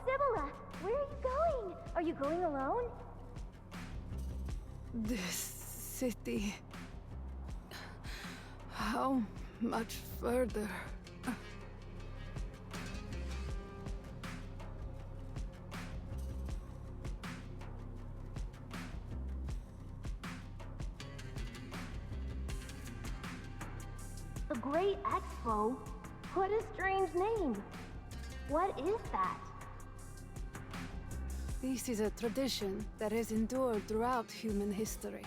Sibylla, where are you going? Are you going alone? This city... How much further? The Great Expo? What a strange name. What is that? This is a tradition that has endured throughout human history.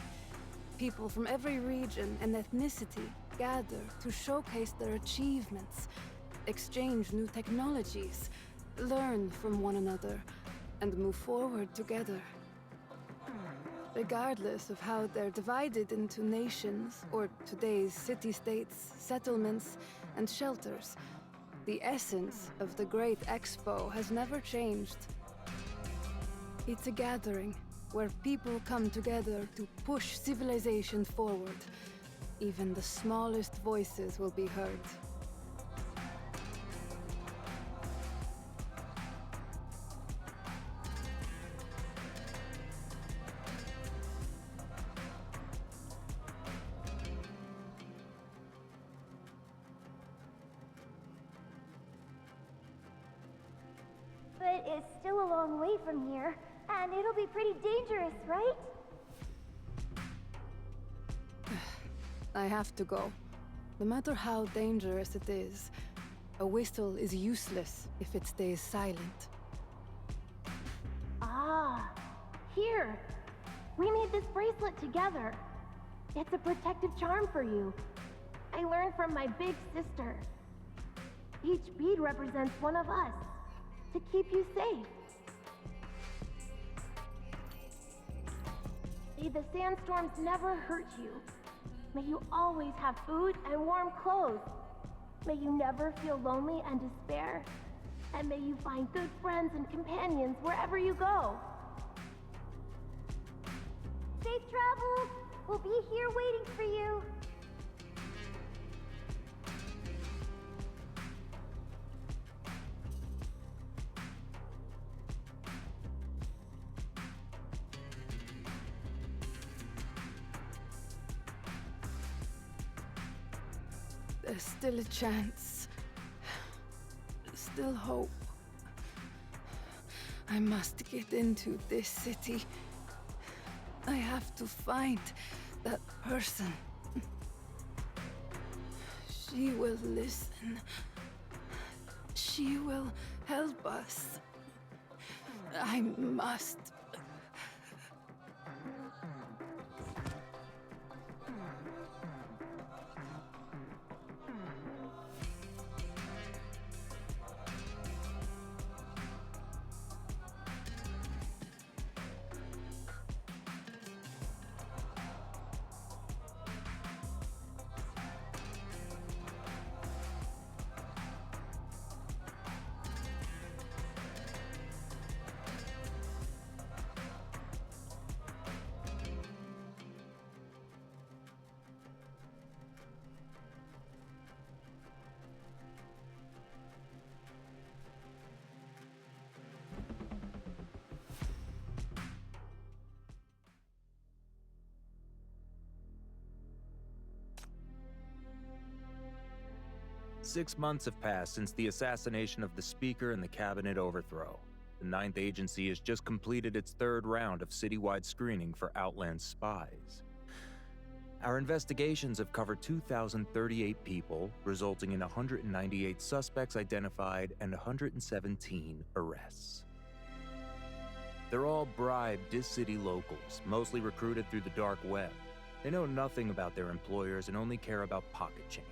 People from every region and ethnicity gather to showcase their achievements, exchange new technologies, learn from one another, and move forward together. Regardless of how they're divided into nations, or today's city-states, settlements, and shelters, the essence of the Great Expo has never changed. It's a gathering where people come together to push civilization forward. Even the smallest voices will be heard. But it's still a long way from here, and it'll be pretty dangerous, right? I have to go. No matter how dangerous it is, a whistle is useless if it stays silent. Ah, here. We made this bracelet together. It's a protective charm for you. I learned from my big sister. Each bead represents one of us, to keep you safe. May the sandstorms never hurt you. May you always have food and warm clothes. May you never feel lonely and despair. And may you find good friends and companions wherever you go. Safe travels! We'll be here waiting for you. There's still a chance. Still hope. I must get into this city. I have to find that person. She will listen. She will help us. I must. Six months have passed since the assassination of the Speaker and the cabinet overthrow. The 9th Agency has just completed its third round of citywide screening for Outland spies. Our investigations have covered 2,038 people, resulting in 198 suspects identified and 117 arrests. They're all bribed dis-city locals, mostly recruited through the dark web. They know nothing about their employers and only care about pocket change.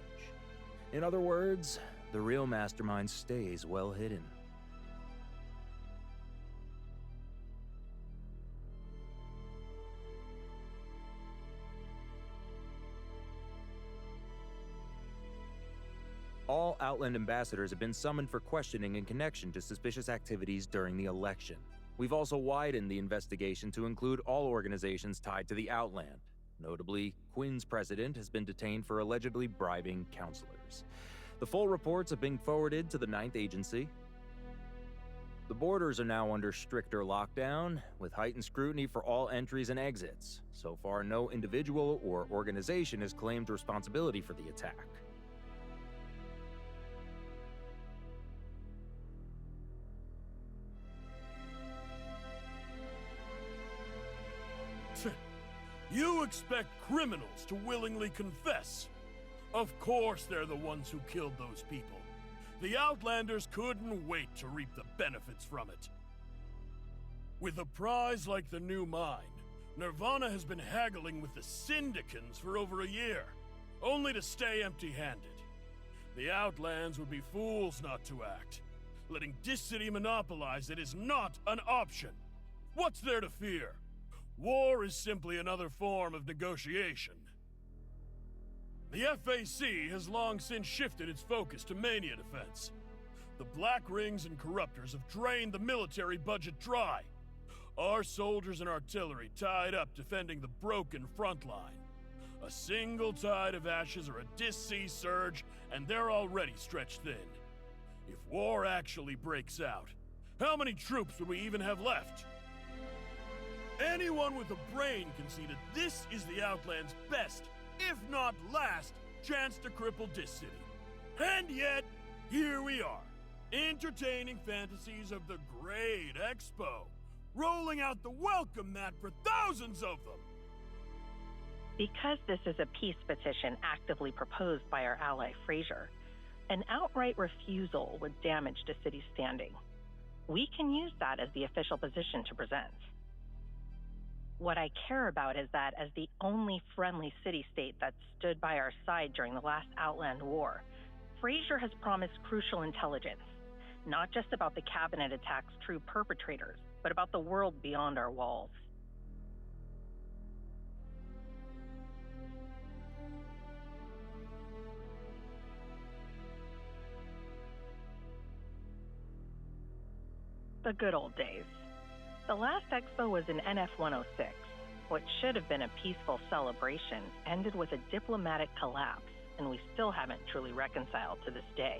In other words, the real mastermind stays well hidden. All Outland ambassadors have been summoned for questioning in connection to suspicious activities during the election. We've also widened the investigation to include all organizations tied to the Outland. Notably, Quinn's president has been detained for allegedly bribing counselors. The full reports have been forwarded to the 9th Agency. The borders are now under stricter lockdown, with heightened scrutiny for all entries and exits. So far, no individual or organization has claimed responsibility for the attack. You expect criminals to willingly confess? Of course they're the ones who killed those people. The Outlanders couldn't wait to reap the benefits from it. With a prize like the new mine, Nirvana has been haggling with the Syndicans for over a year, only to stay empty-handed. The Outlands would be fools not to act. Letting Dis-City monopolize it is not an option. What's there to fear? War is simply another form of negotiation. The FAC has long since shifted its focus to mania defense. The Black Rings and Corruptors have drained the military budget dry. Our soldiers and artillery tied up defending the broken front line. A single tide of ashes or a Dis-C surge, and they're already stretched thin. If war actually breaks out, how many troops would we even have left? Anyone with a brain can see that this is the Outland's best, if not last, chance to cripple Dis-City. And yet, here we are, entertaining fantasies of the Great Expo, rolling out the welcome mat for thousands of them. Because this is a peace petition actively proposed by our ally Fraser, an outright refusal would damage the city's standing. We can use that as the official position to present. What I care about is that as the only friendly city-state that stood by our side during the last Outland War, Fraser has promised crucial intelligence, not just about the cabinet attack's true perpetrators, but about the world beyond our walls. The good old days. The last expo was in NF-106. What should have been a peaceful celebration ended with a diplomatic collapse, and we still haven't truly reconciled to this day.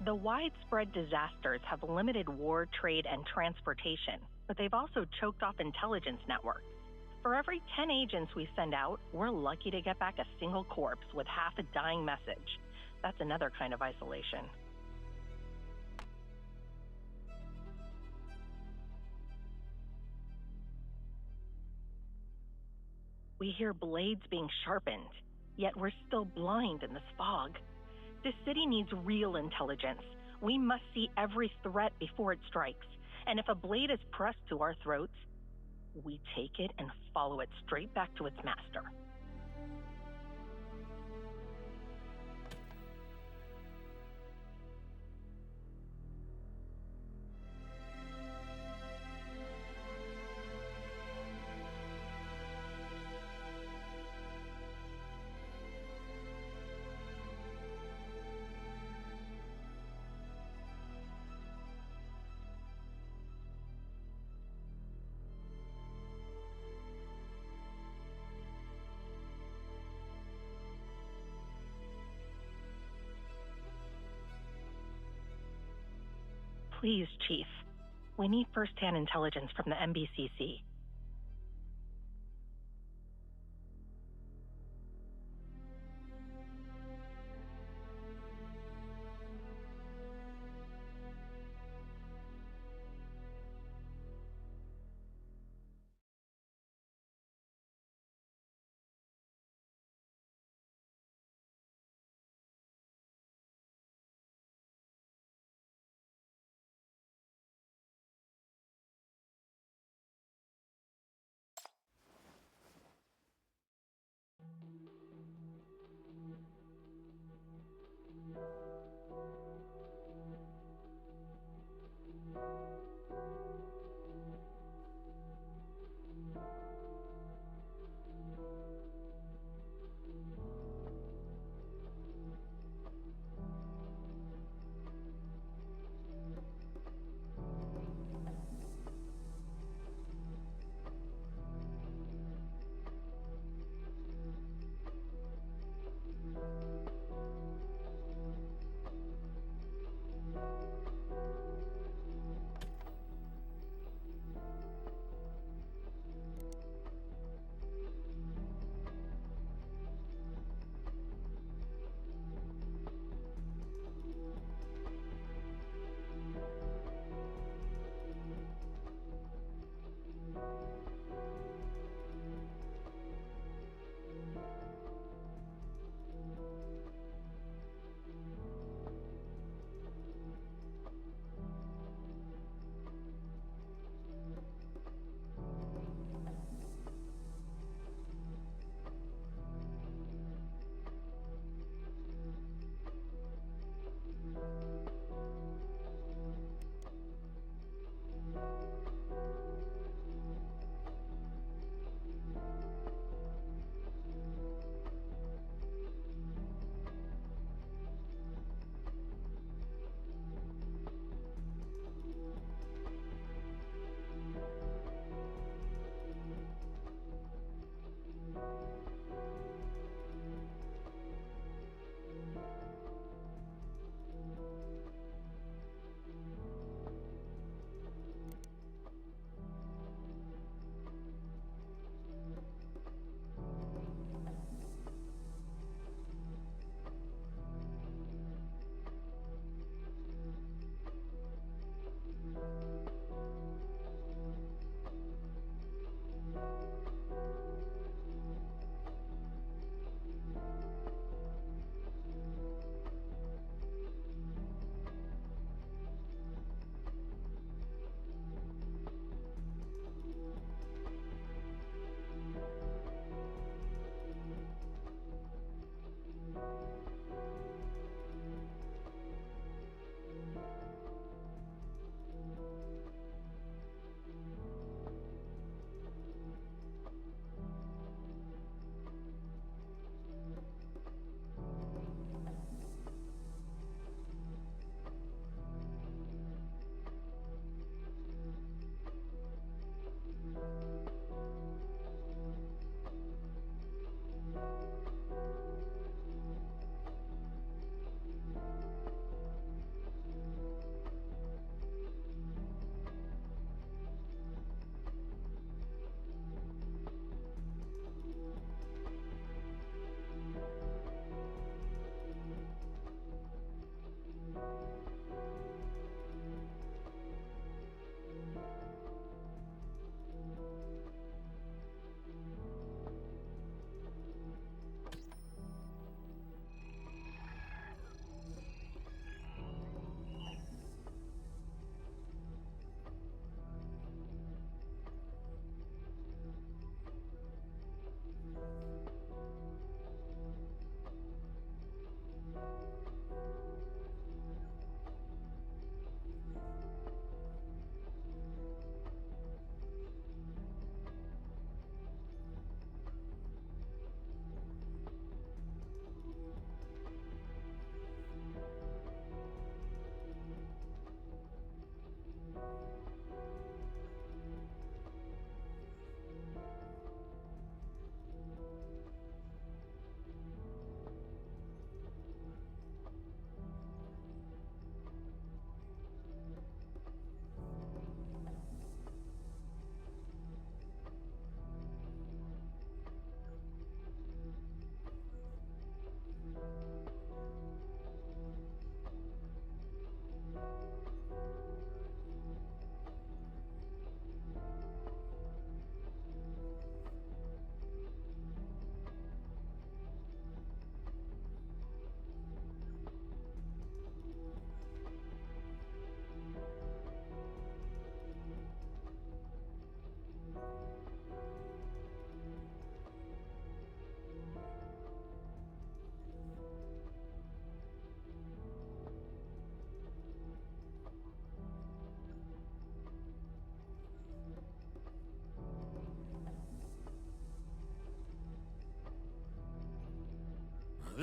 The widespread disasters have limited war, trade, and transportation, but they've also choked off intelligence networks. For every 10 agents we send out, we're lucky to get back a single corpse with half a dying message. That's another kind of isolation. We hear blades being sharpened, yet we're still blind in this fog. This city needs real intelligence. We must see every threat before it strikes. And if a blade is pressed to our throats, we take it and follow it straight back to its master. Please, Chief. We need first-hand intelligence from the MBCC.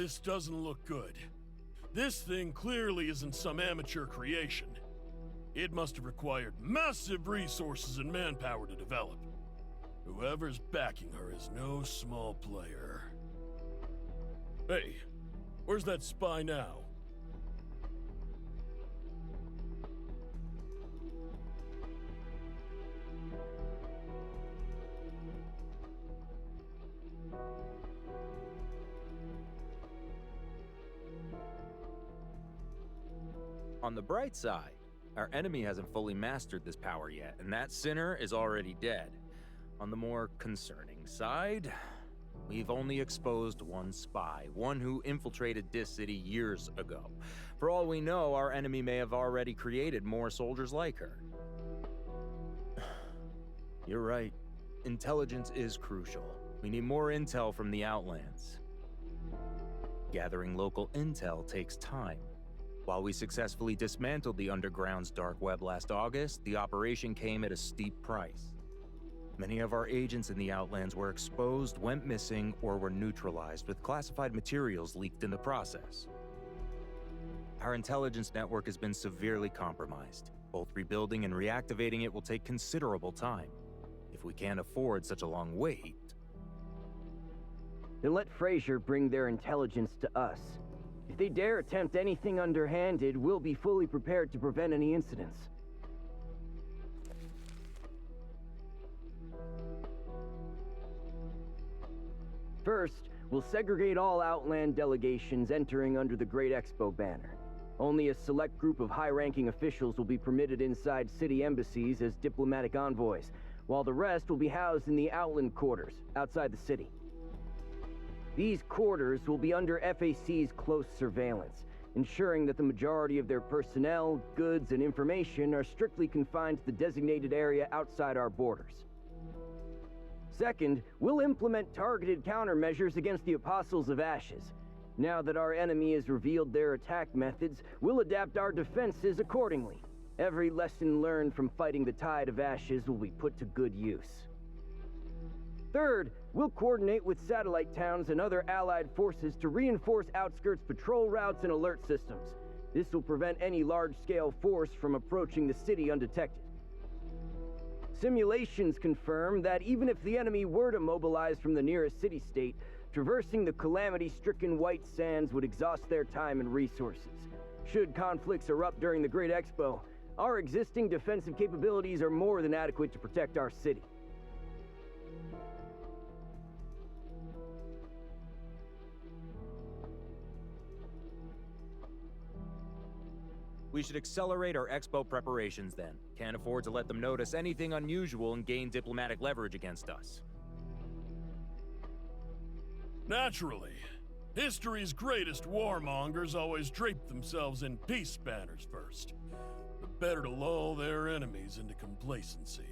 this doesn't look good. This thing clearly isn't some amateur creation. It must have required massive resources and manpower to develop. Whoever's backing her is no small player. Hey, where's that spy now? On the bright side, our enemy hasn't fully mastered this power yet, and that sinner is already dead. On the more concerning side, we've only exposed one spy, one who infiltrated this city years ago. For all we know, our enemy may have already created more soldiers like her. You're right. Intelligence is crucial. We need more intel from the Outlands. Gathering local intel takes time. While we successfully dismantled the Underground's dark web last August, the operation came at a steep price. Many of our agents in the Outlands were exposed, went missing, or were neutralized with classified materials leaked in the process. Our intelligence network has been severely compromised. Both rebuilding and reactivating it will take considerable time. If we can't afford such a long wait... Then let Frazier bring their intelligence to us. If they dare attempt anything underhanded, we'll be fully prepared to prevent any incidents. First, we'll segregate all Outland delegations entering under the Great Expo banner. Only a select group of high-ranking officials will be permitted inside city embassies as diplomatic envoys, while the rest will be housed in the Outland quarters, outside the city. These quarters will be under FAC's close surveillance, ensuring that the majority of their personnel, goods, and information are strictly confined to the designated area outside our borders. Second, we'll implement targeted countermeasures against the Apostles of Ashes. Now that our enemy has revealed their attack methods, we'll adapt our defenses accordingly. Every lesson learned from fighting the Tide of Ashes will be put to good use. Third, we'll coordinate with satellite towns and other allied forces to reinforce outskirts patrol routes and alert systems. This will prevent any large-scale force from approaching the city undetected. Simulations confirm that even if the enemy were to mobilize from the nearest city-state, traversing the calamity-stricken White Sands would exhaust their time and resources. Should conflicts erupt during the Great Expo, our existing defensive capabilities are more than adequate to protect our city. We should accelerate our Expo preparations then. Can't afford to let them notice anything unusual and gain diplomatic leverage against us. Naturally. History's greatest warmongers always drape themselves in peace banners first. But better to lull their enemies into complacency.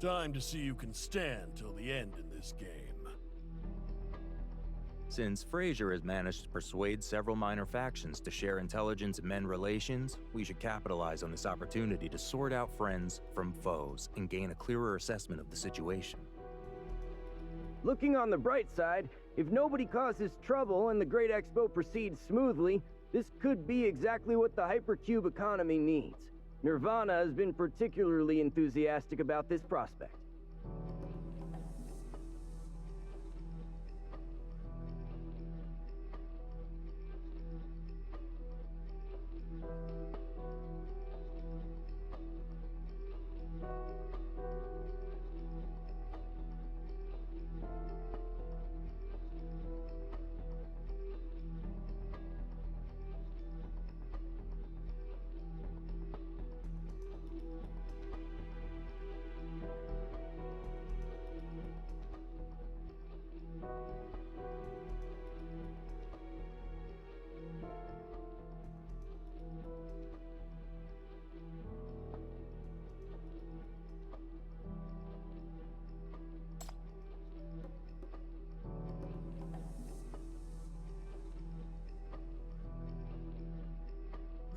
Time to see who can stand till the end in this game. Since Frazier has managed to persuade several minor factions to share intelligence and mend relations, we should capitalize on this opportunity to sort out friends from foes and gain a clearer assessment of the situation. Looking on the bright side, if nobody causes trouble and the Great Expo proceeds smoothly, this could be exactly what the hypercube economy needs. Nirvana has been particularly enthusiastic about this prospect.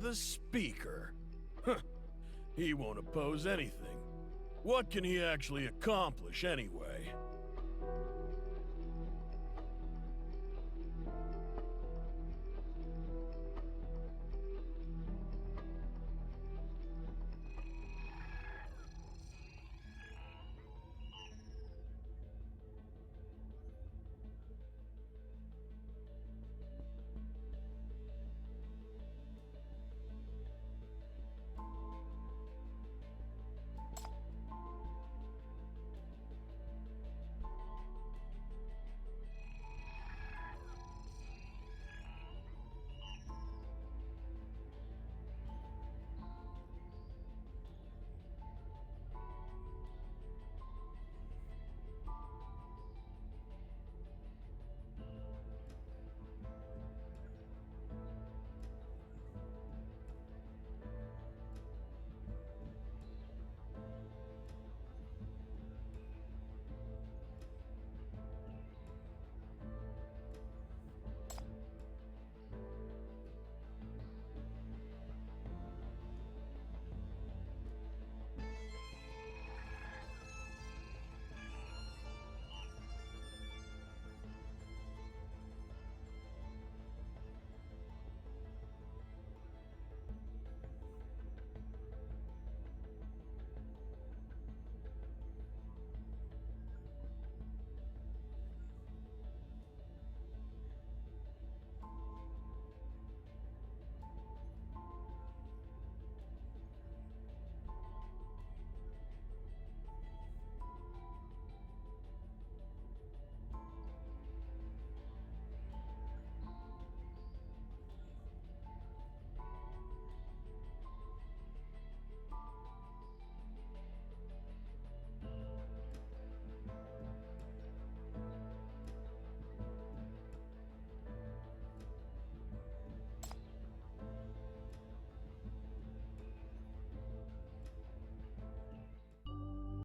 The Speaker. Huh. He won't oppose anything. What can he actually accomplish anyway?